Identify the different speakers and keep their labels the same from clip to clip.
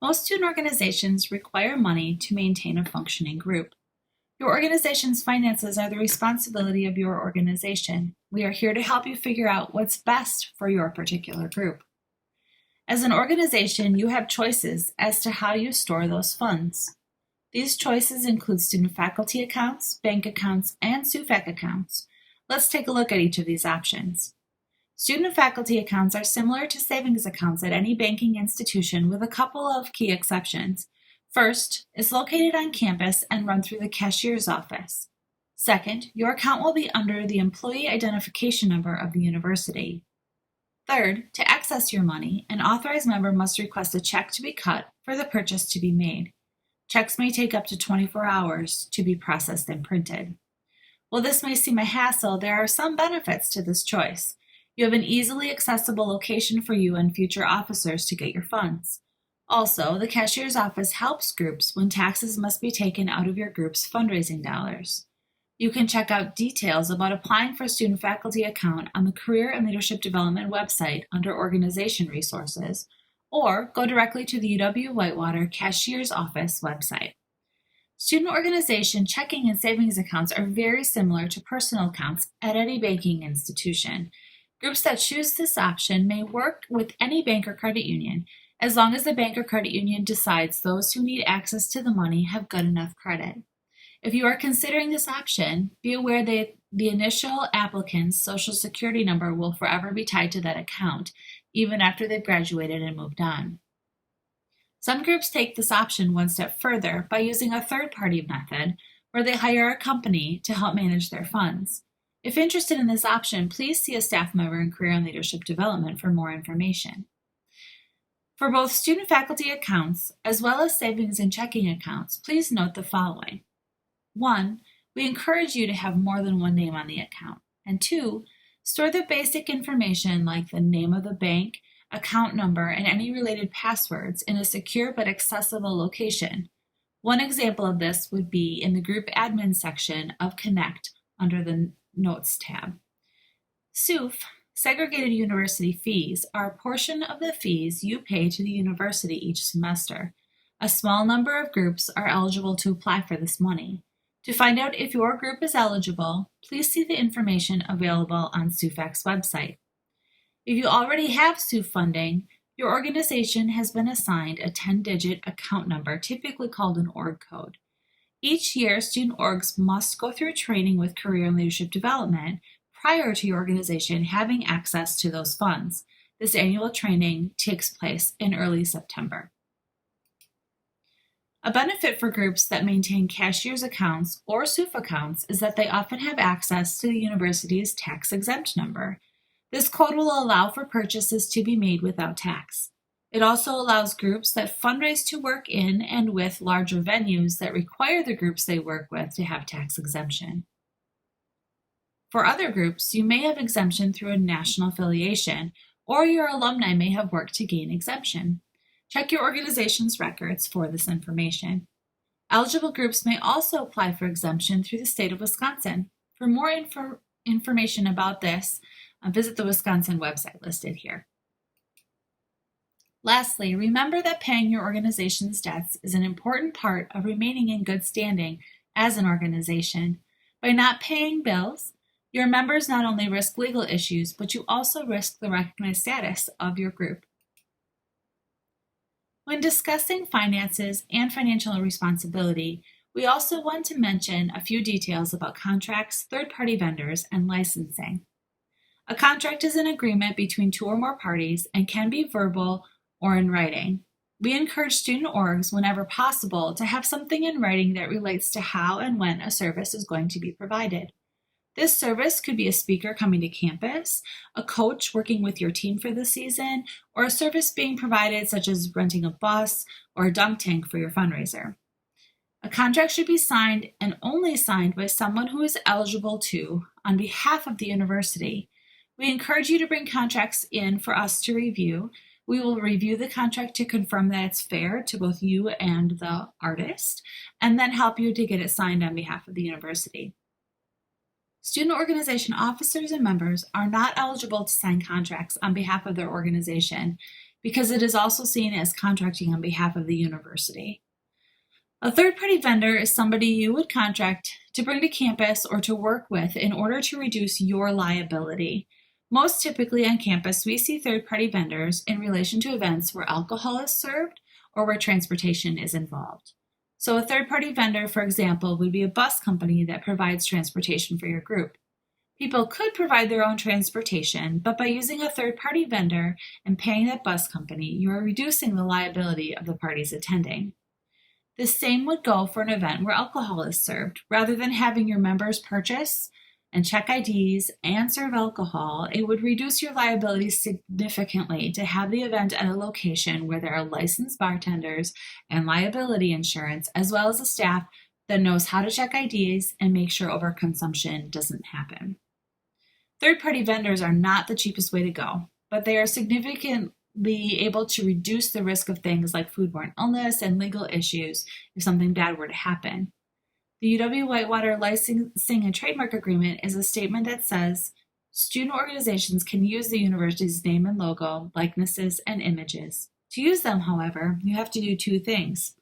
Speaker 1: Most student organizations require money to maintain a functioning group. Your organization's finances are the responsibility of your organization. We are here to help you figure out what's best for your particular group. As an organization, you have choices as to how you store those funds. These choices include student faculty accounts, bank accounts, and SUFAC accounts. Let's take a look at each of these options. Student faculty accounts are similar to savings accounts at any banking institution with a couple of key exceptions. First, it's located on campus and run through the cashier's office. Second, your account will be under the employee identification number of the university. Third, to access your money, an authorized member must request a check to be cut for the purchase to be made. Checks may take up to 24 hours to be processed and printed. While this may seem a hassle, there are some benefits to this choice. You have an easily accessible location for you and future officers to get your funds. Also, the cashier's office helps groups when taxes must be taken out of your group's fundraising dollars. You can check out details about applying for a student faculty account on the Career and Leadership Development website under Organization Resources, or go directly to the UW-Whitewater Cashier's Office website. Student organization checking and savings accounts are very similar to personal accounts at any banking institution. Groups that choose this option may work with any bank or credit union, as long as the bank or credit union decides those who need access to the money have good enough credit. If you are considering this option, be aware that the initial applicant's Social Security number will forever be tied to that account, even after they've graduated and moved on. Some groups take this option one step further by using a third-party method where they hire a company to help manage their funds. If interested in this option, please see a staff member in Career and Leadership Development for more information. For both student faculty accounts as well as savings and checking accounts, please note the following. 1. We encourage you to have more than one name on the account. And 2. Store the basic information like the name of the bank, account number, and any related passwords in a secure but accessible location. One example of this would be in the Group Admin section of Connect under the Notes tab. SUF, segregated university fees, are a portion of the fees you pay to the university each semester. A small number of groups are eligible to apply for this money. To find out if your group is eligible, please see the information available on SUFAC's website. If you already have SUF funding, your organization has been assigned a 10-digit account number, typically called an org code. Each year, student orgs must go through training with Career and Leadership Development prior to your organization having access to those funds. This annual training takes place in early September. A benefit for groups that maintain cashier's accounts or SUF accounts is that they often have access to the university's tax-exempt number. This code will allow for purchases to be made without tax. It also allows groups that fundraise to work in and with larger venues that require the groups they work with to have tax exemption. For other groups, you may have exemption through a national affiliation, or your alumni may have worked to gain exemption. Check your organization's records for this information. Eligible groups may also apply for exemption through the state of Wisconsin. For more information about this, visit the Wisconsin website listed here. Lastly, remember that paying your organization's debts is an important part of remaining in good standing as an organization. By not paying bills, your members not only risk legal issues, but you also risk the recognized status of your group. When discussing finances and financial responsibility, we also want to mention a few details about contracts, third-party vendors, and licensing. A contract is an agreement between two or more parties and can be verbal or in writing. We encourage student orgs, whenever possible, to have something in writing that relates to how and when a service is going to be provided. This service could be a speaker coming to campus, a coach working with your team for the season, or a service being provided such as renting a bus or a dunk tank for your fundraiser. A contract should be signed and only signed by someone who is eligible to, on behalf of the university. We encourage you to bring contracts in for us to review. We will review the contract to confirm that it's fair to both you and the artist, and then help you to get it signed on behalf of the university. Student organization officers and members are not eligible to sign contracts on behalf of their organization. because it is also seen as contracting on behalf of the university. A third-party vendor is somebody you would contract to bring to campus or to work with in order to reduce your liability. Most typically on campus, we see third-party vendors in relation to events where alcohol is served or where transportation is involved. So a third-party vendor, for example, would be a bus company that provides transportation for your group. People could provide their own transportation, but by using a third-party vendor and paying that bus company, you are reducing the liability of the parties attending. The same would go for an event where alcohol is served. Rather than having your members purchase and check IDs and serve alcohol, it would reduce your liability significantly to have the event at a location where there are licensed bartenders and liability insurance, as well as a staff that knows how to check IDs and make sure overconsumption doesn't happen. Third-party vendors are not the cheapest way to go, but they are significantly able to reduce the risk of things like foodborne illness and legal issues if something bad were to happen. The UW-Whitewater Licensing and Trademark Agreement is a statement that says student organizations can use the university's name and logo, likenesses, and images. To use them, however, you have to do two things.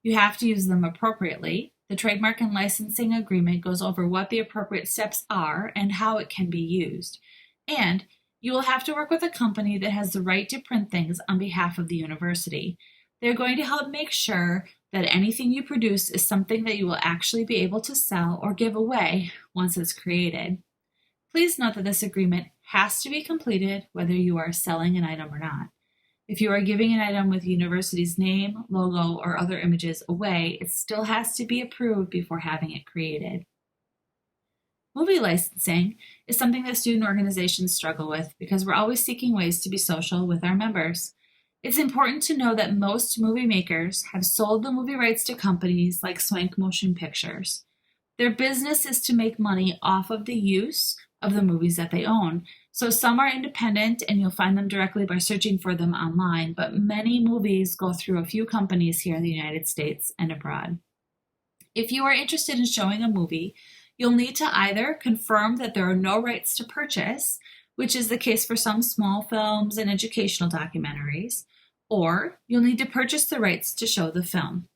Speaker 1: You have to use them appropriately. The Trademark and Licensing Agreement goes over what the appropriate steps are and how it can be used. And you will have to work with a company that has the right to print things on behalf of the university. They're going to help make sure that anything you produce is something that you will actually be able to sell or give away once it's created. Please note that this agreement has to be completed whether you are selling an item or not. If you are giving an item with the university's name, logo, or other images away, it still has to be approved before having it created. Movie licensing is something that student organizations struggle with because we're always seeking ways to be social with our members. It's important to know that most movie makers have sold the movie rights to companies like Swank Motion Pictures. Their business is to make money off of the use of the movies that they own. So some are independent and you'll find them directly by searching for them online, but many movies go through a few companies here in the United States and abroad. If you are interested in showing a movie, you'll need to either confirm that there are no rights to purchase, which is the case for some small films and educational documentaries, or you'll need to purchase the rights to show the film.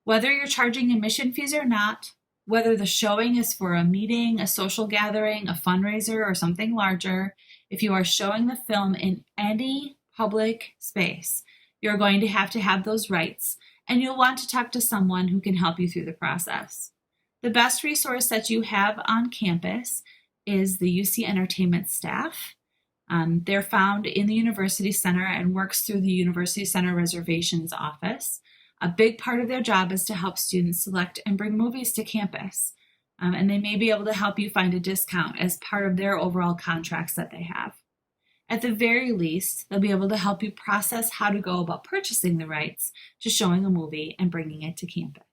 Speaker 1: Whether you're charging admission fees or not, whether the showing is for a meeting, a social gathering, a fundraiser, or something larger, if you are showing the film in any public space, you're going to have those rights, and you'll want to talk to someone who can help you through the process. The best resource that you have on campus is the UC Entertainment staff. They're found in the University Center and works through the University Center Reservations Office. A big part of their job is to help students select and bring movies to campus. And they may be able to help you find a discount as part of their overall contracts that they have. At the very least, they'll be able to help you process how to go about purchasing the rights to showing a movie and bringing it to campus.